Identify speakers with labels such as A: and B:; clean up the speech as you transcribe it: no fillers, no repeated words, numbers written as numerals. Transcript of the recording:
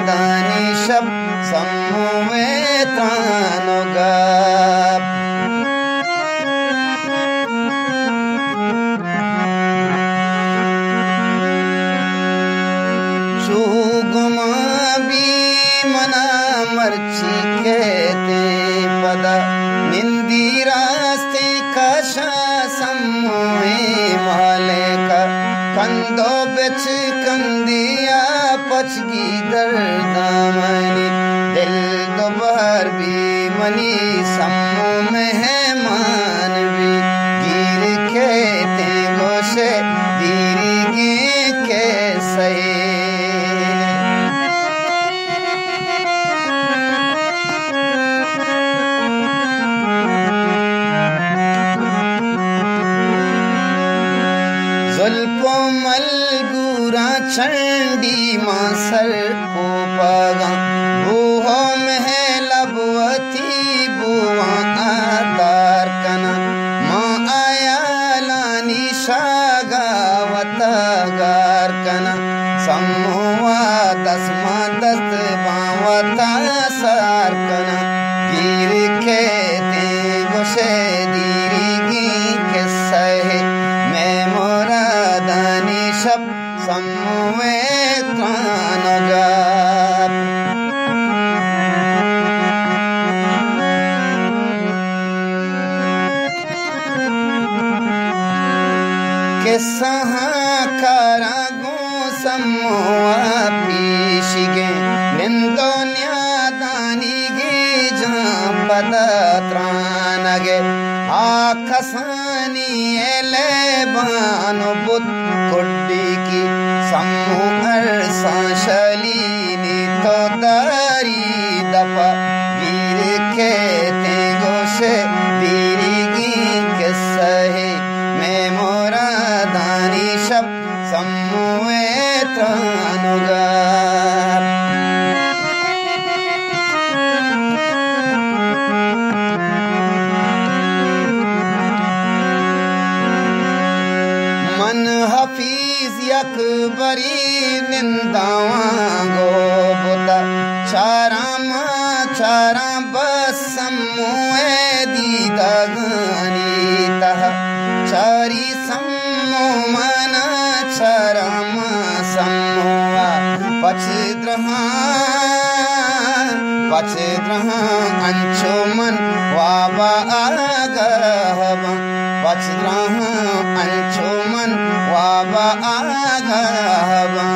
A: दानी शब सम्मुवे तानुगा चूगुमा भी मना मर्ची कहते पदा निंदी रास्ते कशा सम्मुए माले का कंदो बिच कंदिया पचगी दर्दामनी दिल दोबार भी मनी सम्मु मेहमान भी गिर कहते गोशे दीरी गे कैसे जुल्फो मलगूरा चंडी मासर को पगा बूहो महलबवती बुआ आतार कना माँ आया लानी शागावता गार कना सम्मुआ दसमा दस बावता सार कना गिर कहते गोशे दीरी गी किस्सा है मैं मोरा दानी शब सम्मुए तानुगा किस्सा करागो सम्मुआ पीशिगे निंदो न्यादानी गे जहाँ पदा त्रानगे आखसानी एले बानो बुत कुड्डी की सम्मु अरसा शलीनी तो दारी दफा गिर कहते गोशे दीरी गी किस्सा है मैं मोरा दानी शब सम्मुए तानुगा मन हफीज यकबरी निंदावा गो बुता चारा बस सम्मुए दीदा गानी तह चारी सम्मो मना चारा मा सम्मुआ पचद्रहा अंचुमन वाबा आगहबा पचद्रहा अंचुमन वाबा आगहबा